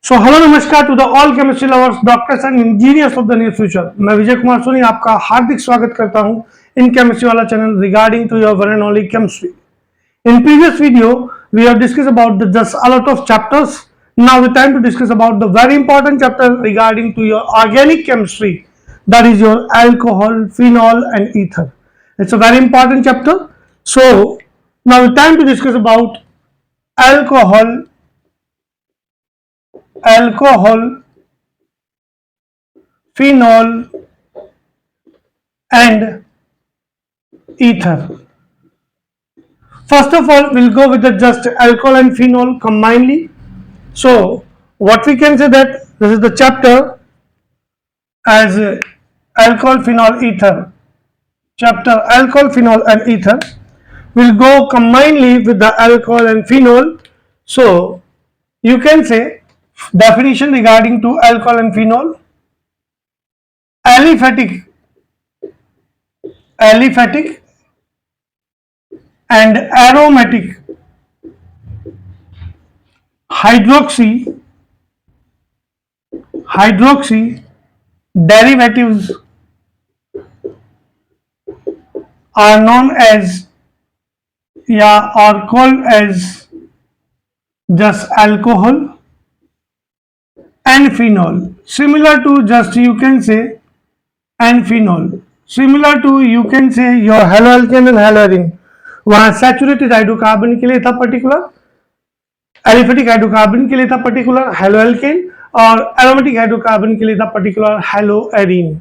सो hello नमस्कार to the all chemistry lovers, doctors and engineers of the near future. मैं विजय कुमार सोनी आपका हार्दिक स्वागत करता हूं इन केमिस्ट्री वाला channel regarding to your one and only chemistry. In previous video, we have discussed about just a lot of chapters. Now the time to discuss about the very important chapter regarding to your organic chemistry, that is your alcohol, phenol and ether. It's a very important chapter. So now the time to discuss about alcohol, phenol and ether. First of all, we'll go with the just alcohol and phenol combinedly. So what we can say that this is the chapter as alcohol, phenol, ether. Chapter alcohol, phenol and ether will go combinedly with the alcohol and phenol. So you can say definition regarding to alcohol and phenol. Aliphatic and aromatic hydroxy derivatives are known as or called as just alcohol and phenol. Similar to just you can say and phenol. Similar to you can say your haloalkane and haloarine. वहाँ saturated hydrocarbon के लिए था particular, aliphatic hydrocarbon के लिए था particular haloalkane और aromatic hydrocarbon के लिए था पर्टिकुलर हेलोएरीन।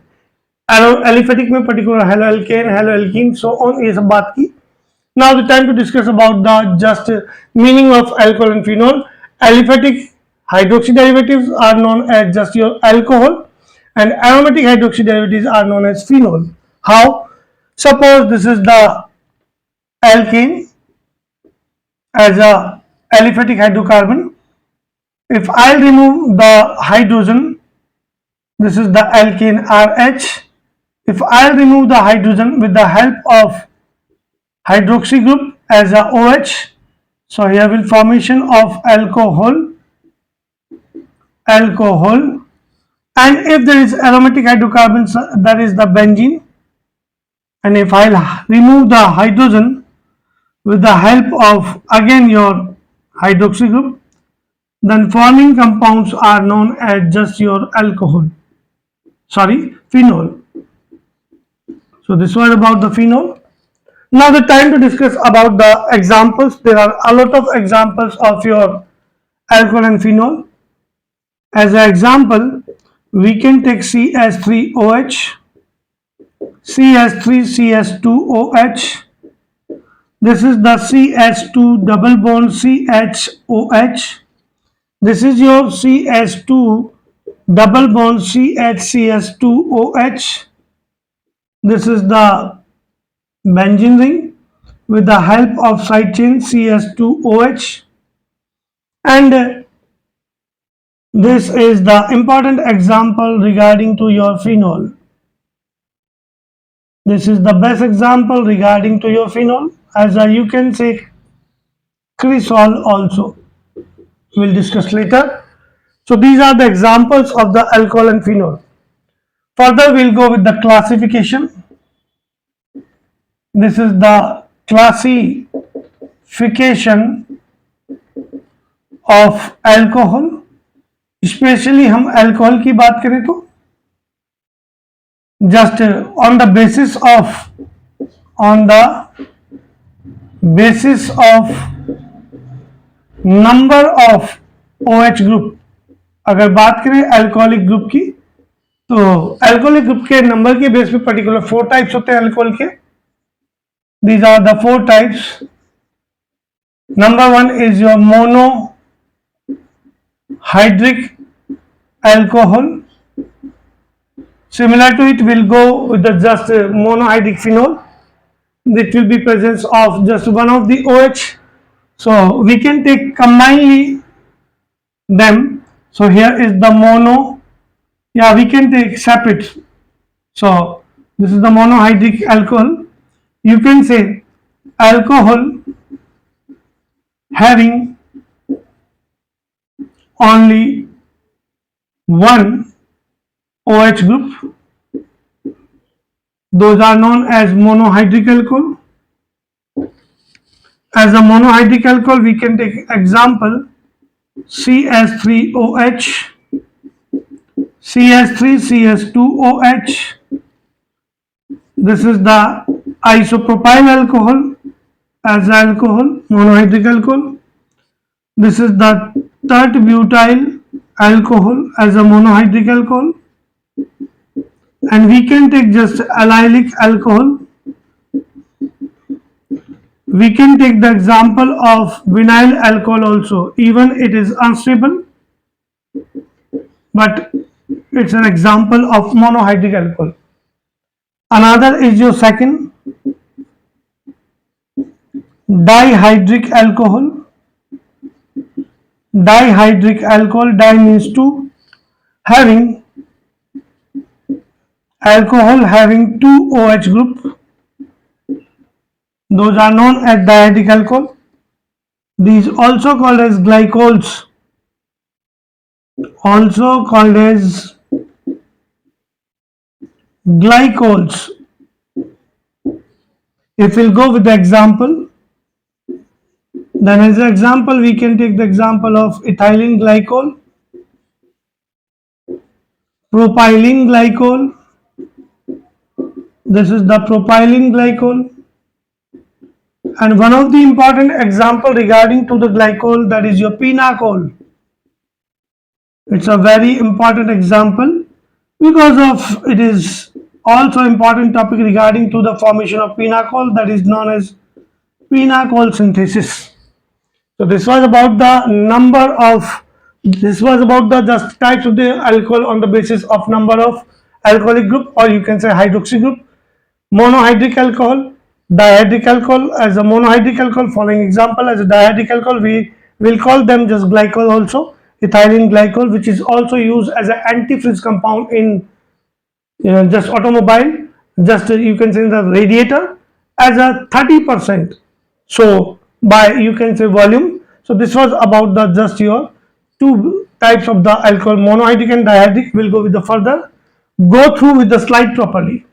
एलिफेटिक में particular haloalkane, haloalkene, so on, ये सब बात की। Now the time to discuss about the just meaning of alcohol and phenol. Aliphatic hydroxy derivatives are known as just your alcohol and aromatic hydroxy derivatives are known as phenol. How? Suppose this is the alkane as a aliphatic hydrocarbon. If I'll remove the hydrogen, this is the alkane RH. If I'll remove the hydrogen with the help of hydroxy group as a OH, so here will formation of alcohol, and if there is aromatic hydrocarbons, that is the benzene, and if I'll remove the hydrogen with the help of again your hydroxy group, then forming compounds are known as just your phenol. So this was about the phenol. Now the time to discuss about the examples. There are a lot of examples of your alcohol and phenol. As an example, we can take CH3OH, CH3CH2OH. This is the CH2 double bond CHOH. This is your CH2 double bond CHCH2OH. This is the benzene ring with the help of side chain CH2OH, and this is the important example regarding to your phenol. This is the best example regarding to your phenol, as you can say cresol also. We'll discuss later. So these are the examples of the alcohol and phenol. Further, we'll go with the classification. This is the classification of alcohol. Specially हम alcohol की बात करें तो just on the basis of number of OH group. अगर बात करें alcoholic group की, तो अल्कोहलिक ग्रुप के नंबर के बेस पे पर्टिकुलर 4 टाइप्स होते हैं अल्कोहल के। These are the 4 types. Number 1 is your mono hydric alcohol. Similar to it, will go with the just monohydric phenol. It will be presence of just one of the OH. So we can take combinedly them. So here is the mono. Yeah, we can take separate. So this is the monohydric alcohol. You can say alcohol having only one OH group. Those are known as monohydric alcohol. As a monohydric alcohol, we can take example CS3OH, CS3CS2OH. This is the isopropyl alcohol as alcohol, monohydric alcohol. This is the third butyl alcohol as a monohydric alcohol. And we can take just allylic alcohol. We can take the example of vinyl alcohol also. Even it is unstable, but it's an example of monohydric alcohol. Another is your second dihydric alcohol. Dihydric alcohol, di means two, having alcohol having two OH group. Those are known as dihydric alcohol. These also called as glycols. Also called as glycols. If we'll go with the example, then as an example we can take the example of ethylene glycol, propylene glycol. This is the propylene glycol. And one of the important example regarding to the glycol, that is your phenol. It's a very important example because of it is also important topic regarding to the formation of phenol, that is known as phenol synthesis. So this was about the just types of the alcohol on the basis of number of alcoholic group, or you can say hydroxy group. Monohydric alcohol, dihydric alcohol. As a monohydric alcohol, following example as a dihydric alcohol, we will call them just glycol also. Ethylene glycol, which is also used as an antifreeze compound in just automobile, just you can say the radiator as a 30%. So by you can say volume. So this was about the just your two types of the alcohol, monohydric and dihydric. We'll go with the further, go through with the slide properly.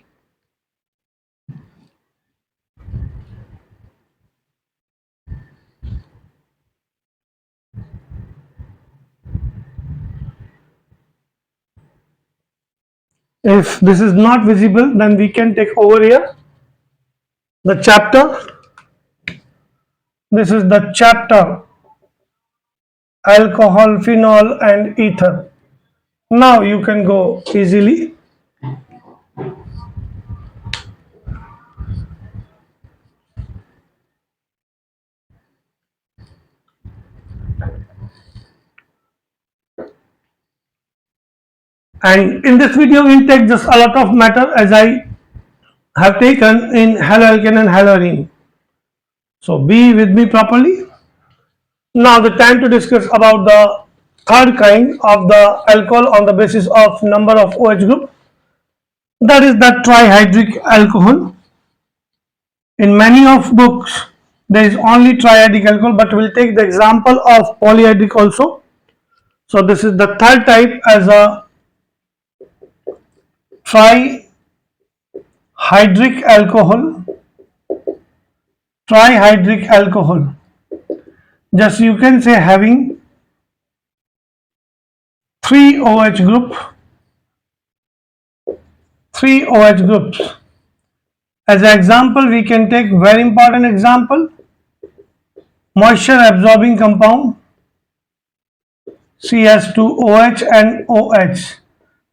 If this is not visible, then we can take over here the chapter. This is the chapter alcohol, phenol and ether. Now you can go easily. And in this video we'll take just a lot of matter as I have taken in haloalkane and halorine. So be with me properly. Now the time to discuss about the third kind of the alcohol on the basis of number of OH group, that is the trihydric alcohol. In many of books there is only trihydric alcohol, but we'll take the example of polyhydric also. So this is the third type as a trihydric alcohol. Trihydric alcohol, just you can say having three OH group, three OH groups. As an example we can take very important example, moisture absorbing compound CS2OH and OH.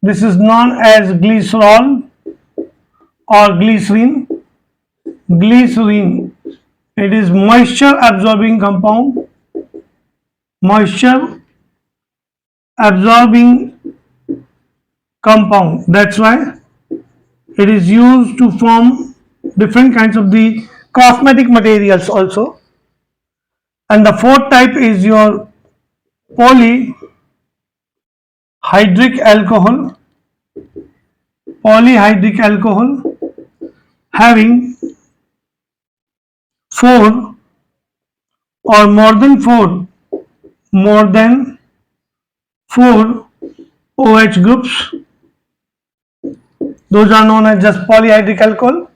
This is known as glycerol or glycerine. Glycerine, it is moisture absorbing compound. Moisture absorbing compound, that's why it is used to form different kinds of the cosmetic materials also. And the fourth type is your polyhydric alcohol. Polyhydric alcohol having four or more than four OH groups. Those are known as just polyhydric alcohol.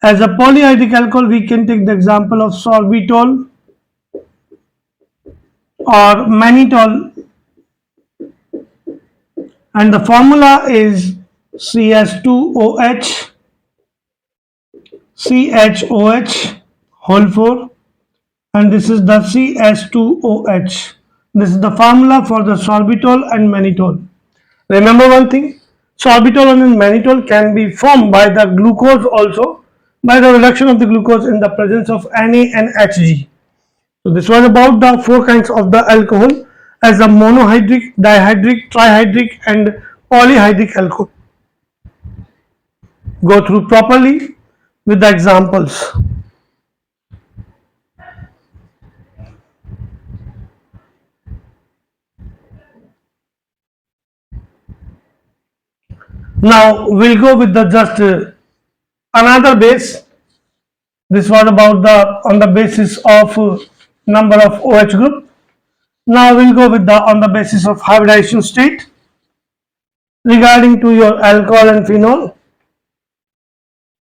As a polyhydric alcohol, we can take the example of sorbitol or mannitol, and the formula is CS2OH CHOH whole 4, and this is the CS2OH. This is the formula for the sorbitol and mannitol. Remember one thing, sorbitol and mannitol can be formed by the glucose also, by the reduction of the glucose in the presence of Na and Hg. So this was about the four kinds of the alcohol as the monohydric, dihydric, trihydric and polyhydric alcohol. Go through properly with the examples. Now we'll go with the just another base. This was about the on the basis of number of OH group. Now we'll go with the on the basis of hybridization state regarding to your alcohol and phenol.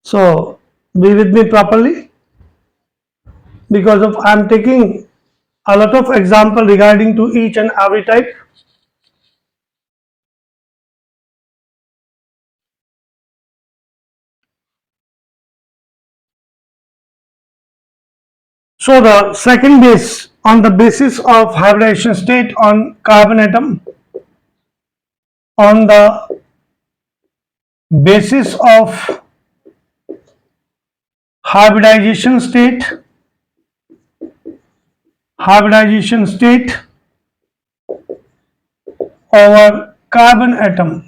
So be with me properly, because of I am taking a lot of example regarding to each and every type. So the second base on the basis of hybridization state on carbon atom, on the basis of hybridization state over carbon atom,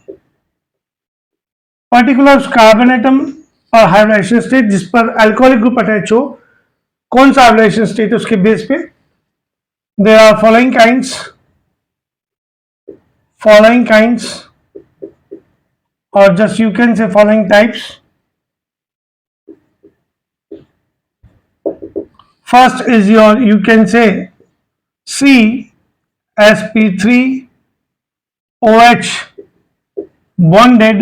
particular carbon atom और hybridisation state जिस पर alcoholic group attach हो, कौन सा hybridisation state है उसके base पे there are following kinds और just you can say following types. First is your you can say CsP3OH bonded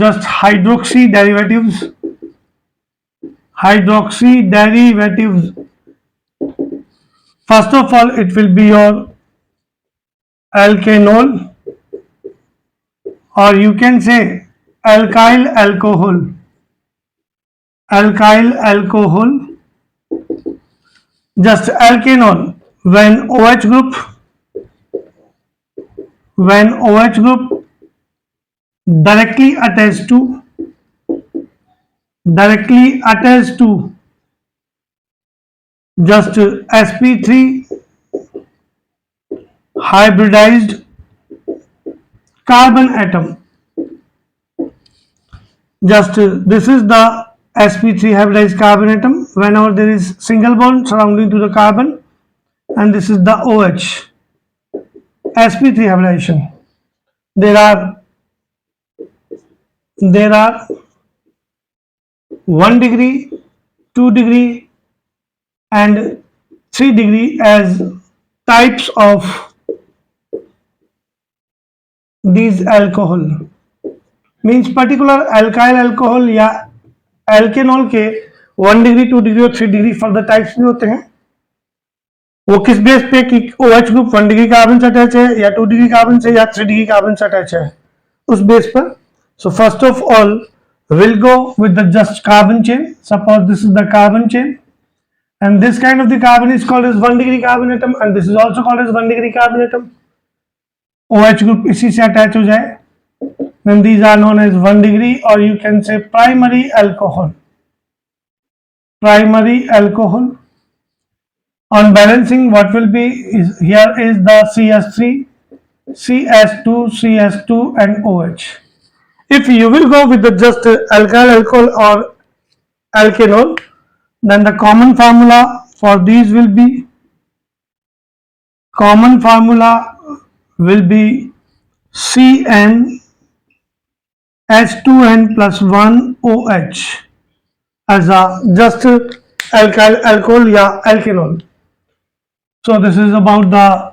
just hydroxy derivatives. First of all, it will be your alkanol, or you can say alkyl alcohol. Just alkanol when OH group directly attached to just sp3 hybridized carbon atom. Just this is the sp3 hybridized carbon atom whenever there is single bond surrounding to the carbon, and this is the OH sp3 hybridization. There are 1 degree, 2 degree and 3 degree as types of these alcohol. Means particular alkyl alcohol या एल्केनॉल के 1 degree 2 degree और 3 degree further types भी होते हैं. वो किस base पे कि OH ग्रुप 1 डिग्री कार्बन से अटैच है या 2 डिग्री कार्बन से या 3 डिग्री कार्बन से अटैच है, उस बेस पर. So first of all we'll go with the just carbon chain. Suppose this is the carbon chain and this kind of the carbon is called as 1 degree carbon atom and this is also called as 1 degree carbon atom. OH group इसी से attach हो जाए, then these are known as 1 degree, or you can say primary alcohol. On balancing, what will be is here is the CS3, CS2 and OH. If you will go with the just alkyl alcohol or alkanol, then the common formula for these will be CnH2n plus 1 OH as a just alkyl alcohol या alkanol. So this is about the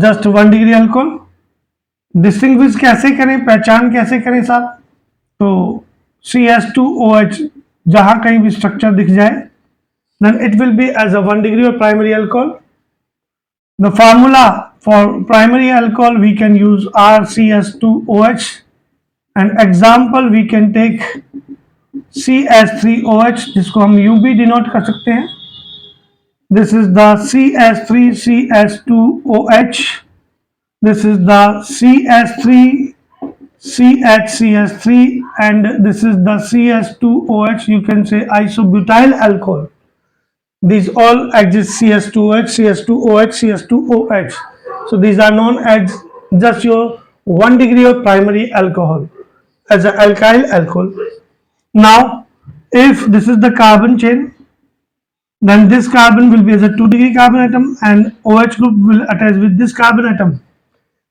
just 1 degree alcohol. Distinguish कैसे करें, पहचान कैसे करें साहब? तो CS2OH जहां कहीं भी स्ट्रक्चर दिख जाए, then it will be as a 1 degree of primary alcohol. The formula for primary alcohol we can use RCS2OH. An example we can take CS3OH जिसको हम UB डिनोट कर सकते हैं. This is the CS3CS2OH. This is the CS3CHCS3 and this is the CS2OH. You can say isobutyl alcohol. These all exist: CS2OH, CS2OH, CS2OH. So these are known as just your 1 degree of primary alcohol as an alkyl alcohol. Now, if this is the carbon chain, then this carbon will be as a 2 degree carbon atom and OH group will attach with this carbon atom.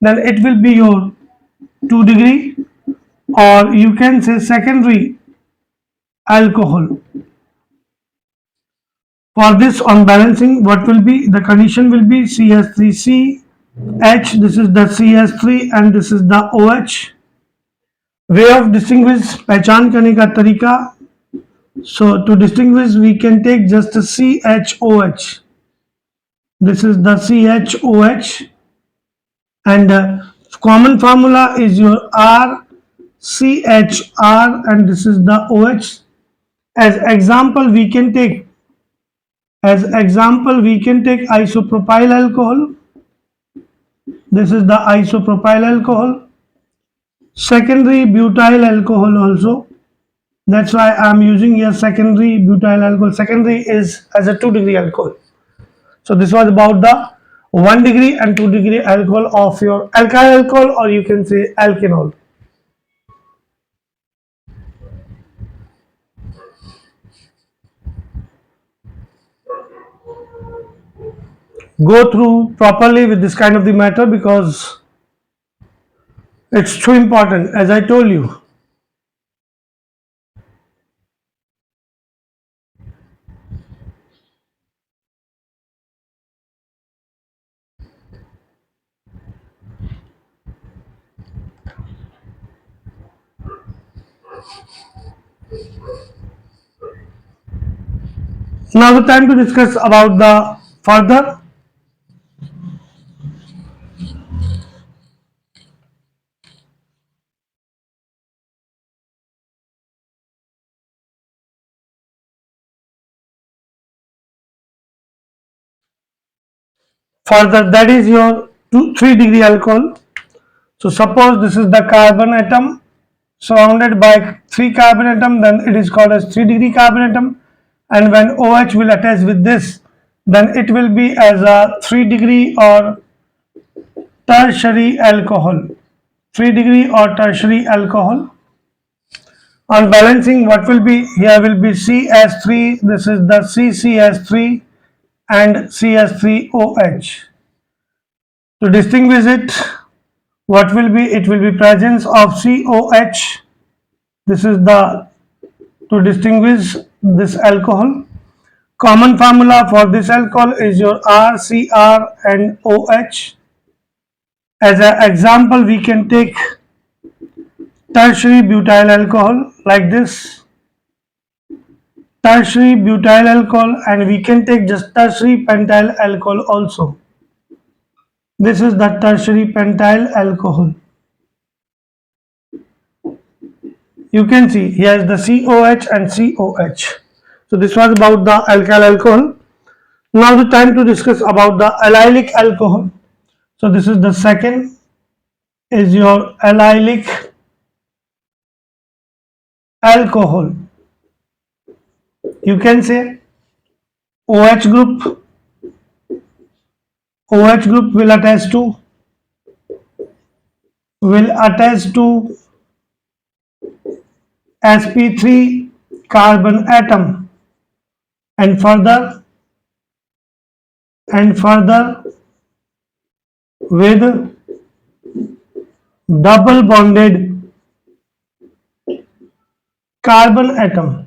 Then it will be your 2 degree, or you can say secondary alcohol. For this, on balancing, what will be the condition will be CS3CH, this is the CS3 and this is the OH. Way of distinguish, पहचान करने का तरीका. So to distinguish we can take just a CHOH. This is the CHOH and common formula is your RCHR and this is the OH. As example we can take isopropyl alcohol. This is the isopropyl alcohol. Secondary butyl alcohol also. That's why I am using here secondary butyl alcohol. Secondary is as a 2 degree alcohol. So this was about the 1 degree and 2 degree alcohol of your alkyl alcohol, or you can say alkanol. Go through properly with this kind of the matter because it's too important, as I told you. Now the time to discuss about the further. Further, that is your 3 degree alcohol. So suppose this is the carbon atom surrounded by 3 carbon atom, then it is called as 3 degree carbon atom, and when OH will attach with this, then it will be as a 3 degree or tertiary alcohol. 3 degree or tertiary alcohol. On balancing, what will be? Here will be CS3, this is the CCS3 and CS3OH. To distinguish it, what will be? It will be presence of COH. This is the, to distinguish this alcohol. Common formula for this alcohol is your RCR and OH. As an example, we can take tertiary butyl alcohol like this. Tertiary butyl alcohol, and we can take just tertiary pentyl alcohol also. This is the tertiary pentyl alcohol. You can see here is the COH and COH. So this was about the alkyl alcohol. Now the time to discuss about the allylic alcohol. So this is the second, is your allylic alcohol. You can say OH group will attach to sp3 carbon atom and further with double bonded carbon atom.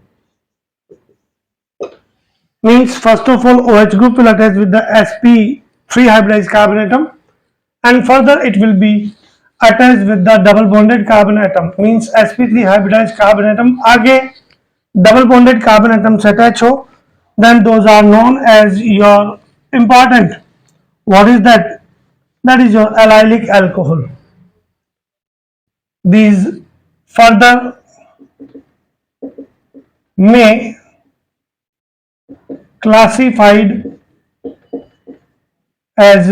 Means first of all OH group will attach with the sp3 hybridized carbon atom, and further it will be attached with the double bonded carbon atom, means sp3 hybridized carbon atom आगे double bonded carbon atoms attach हो, then those are known as your important. What is that? That is your allylic alcohol. These further may classified as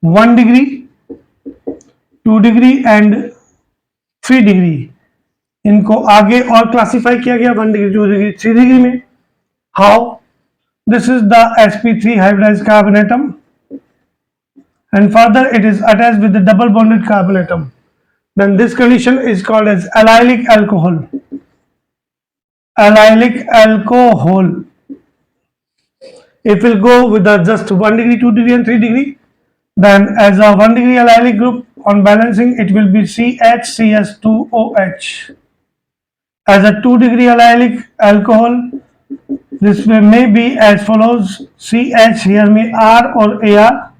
1 degree, 2 degree and 3 degree. इनको आगे और classify किया गया 1 degree, 2 degree, 3 degree में. How? This is the sp3 hybridized carbon atom, and further it is attached with the double bonded carbon atom. Then this condition is called as allylic alcohol. Allylic alcohol. If we'll go with the just 1 degree, 2 degree and 3 degree, then as a 1 degree allylic group on balancing it will be CHCS2OH. As a 2 degree allylic alcohol, this may be as follows: CH here may R or AR,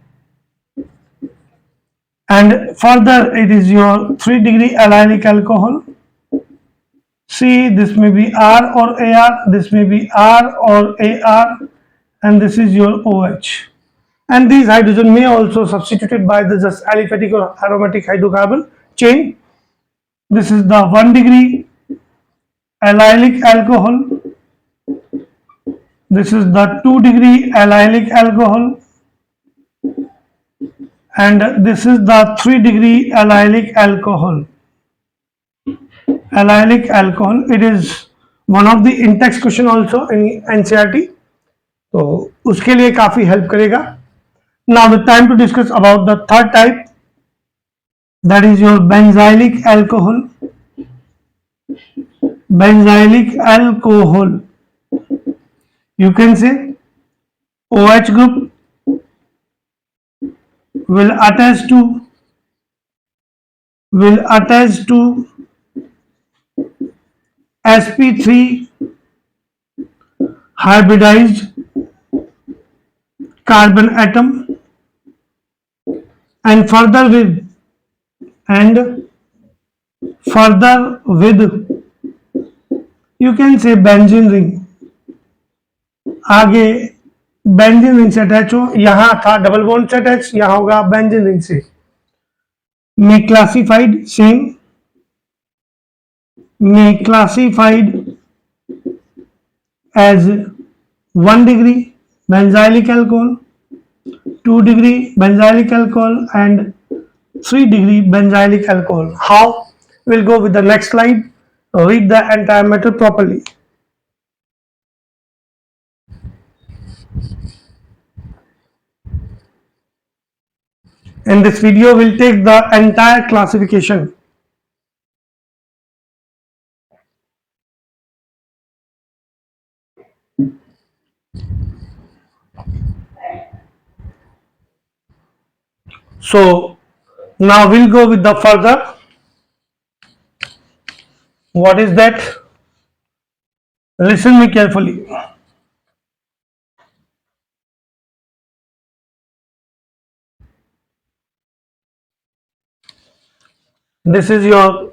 and further it is your 3 degree allylic alcohol. C, this may be R or AR, this may be R or AR, and this is your OH. And these hydrogen may also substituted by the just aliphatic or aromatic hydrocarbon chain. This is the 1 degree allylic alcohol. This is the 2 degree allylic alcohol, and this is the 3 degree allylic alcohol. Allylic alcohol, it is one of the in-text question also in NCERT, तो उसके लिए काफी help करेगा. Now the time to discuss about the third type, that is your benzylic alcohol. Benzylic alcohol, you can say OH group will attach to sp3 hybridized carbon atom, and further with you can say benzene ring. आगे benzene ring से attach हो, यहां था double bond से attach, यहां होगा benzene ring से. may classified as 1 degree benzylic alcohol, 2 degree benzylic alcohol and 3 degree benzylic alcohol. How? We'll go with the next slide. Read the entire matter properly. In this video, we'll take the entire classification. So now we'll go with the further. What is that? Listen me carefully. This is your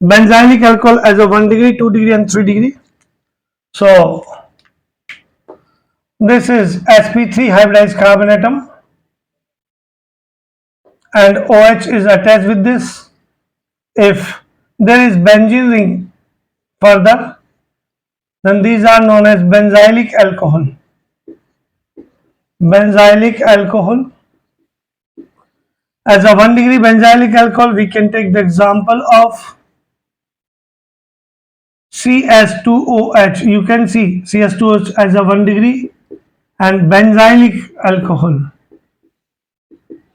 benzylic alcohol as a 1 degree, 2 degree and 3 degree. So this is sp3 hybridized carbon atom, and OH is attached with this. If there is benzene ring further, then these are known as benzylic alcohol. Benzylic alcohol. As a 1 degree benzylic alcohol, we can take the example of CS2OH. You can see CS2OH as a 1 degree and benzylic alcohol.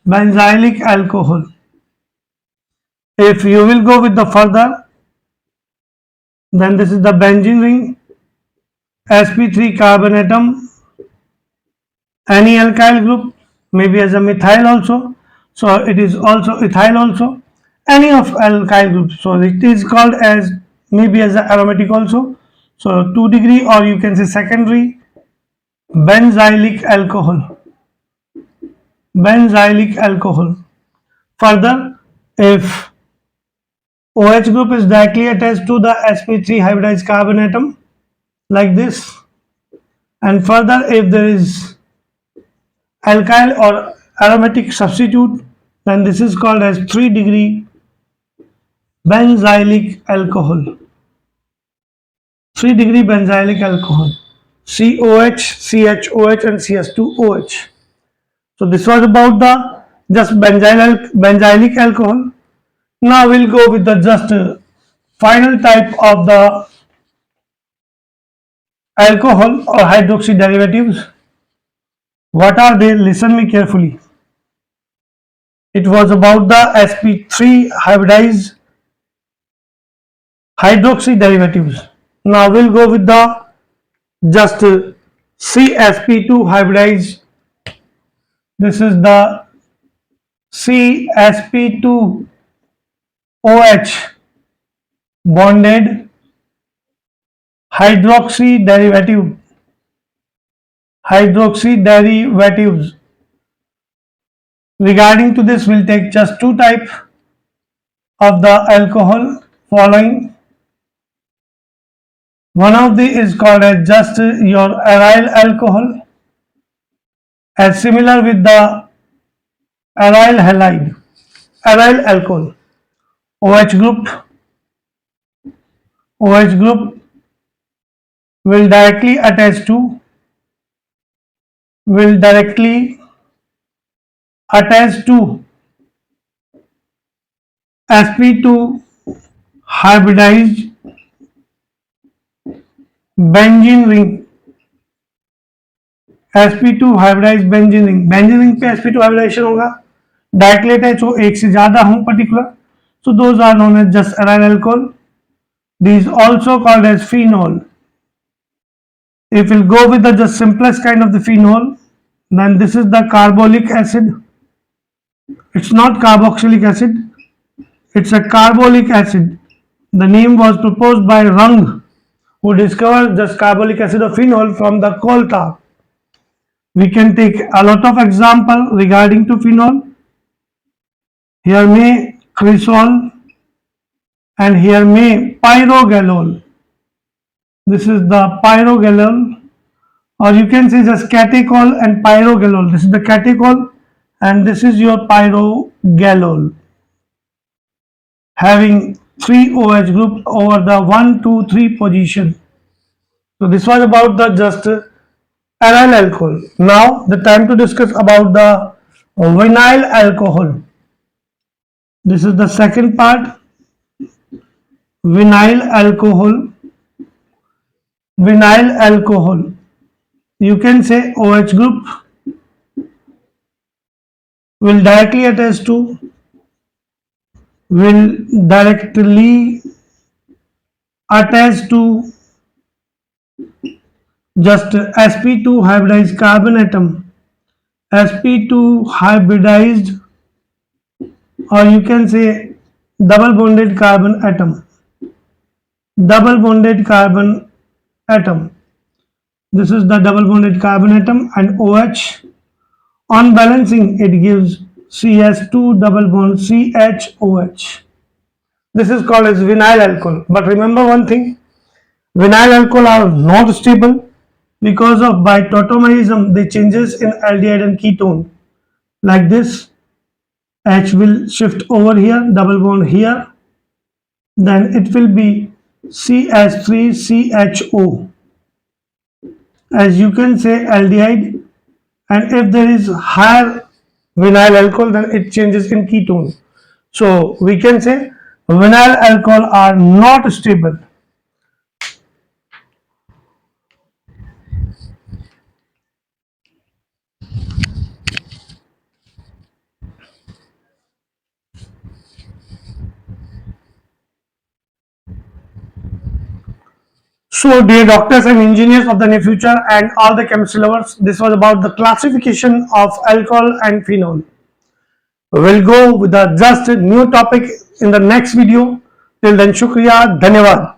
Benzylic alcohol. If you will go with the further, then this is the benzene ring, sp3 carbon atom, any alkyl group, maybe as a methyl also. So it is also ethyl also, any of alkyl groups. So it is called as maybe as a aromatic also. So 2 degree, or you can say secondary benzylic alcohol. Benzylic alcohol. Further, if OH group is directly attached to the sp3 hybridized carbon atom like this, and further if there is alkyl or aromatic substitute, then this is called as 3-degree benzylic alcohol. 3-degree benzylic alcohol, COH, CHOH and CS2OH. So this was about the just benzylic alcohol. Now we'll go with the just final type of the alcohol or hydroxy derivatives. What are they? Listen me carefully. It was about the sp3 hybridized hydroxy derivatives. Now we'll go with the just CsP2 hybridized. This is the CsP2OH bonded hydroxy derivatives. Regarding to this, we'll take just two types of the alcohol following. One of these is called as just your aryl alcohol, as similar with the aryl halide, aryl alcohol. OH group will directly attach to sp2 hybridized benzene ring. sp2 hybridized benzene ring पे sp2 hybridization होगा, directly attach हो, एक से ज्यादा हो particular, so those are known as just aryl alcohol. These also called as phenol. If we'll go with the just simplest kind of the phenol, then this is the carbolic acid. It's not carboxylic acid, it's a carbolic acid. The name was proposed by Rung, who discovered just carbolic acid of phenol from the coal tar. We can take a lot of example regarding to phenol. Here may cresol and here may pyrogallol. This is the pyrogallol, or you can say just catechol and pyrogallol. This is the catechol and this is your pyrogallol, having 3 OH group over the 1, 2, 3 position. So this was about the just aryl alcohol. Now the time to discuss about the vinyl alcohol. This is the second part. Vinyl alcohol. You can say OH group will directly attach to just sp2 hybridized carbon atom, sp2 hybridized, or you can say double bonded carbon atom. This is the double bonded carbon atom, and OH on balancing it gives CS2 double bond CHOH. This is called as vinyl alcohol. But remember one thing, vinyl alcohol are not stable because of by tautomerism they changes in aldehyde and ketone. Like this, H will shift over here, double bond here, then it will be CH3CHO. As you can say aldehyde, and if there is higher vinyl alcohol, then it changes in ketone. So we can say vinyl alcohol are not stable. So dear doctors and engineers of the near future and all the chemistry lovers, this was about the classification of alcohol and phenol. We'll go with the just new topic in the next video. Till then, shukriya, dhanyavad.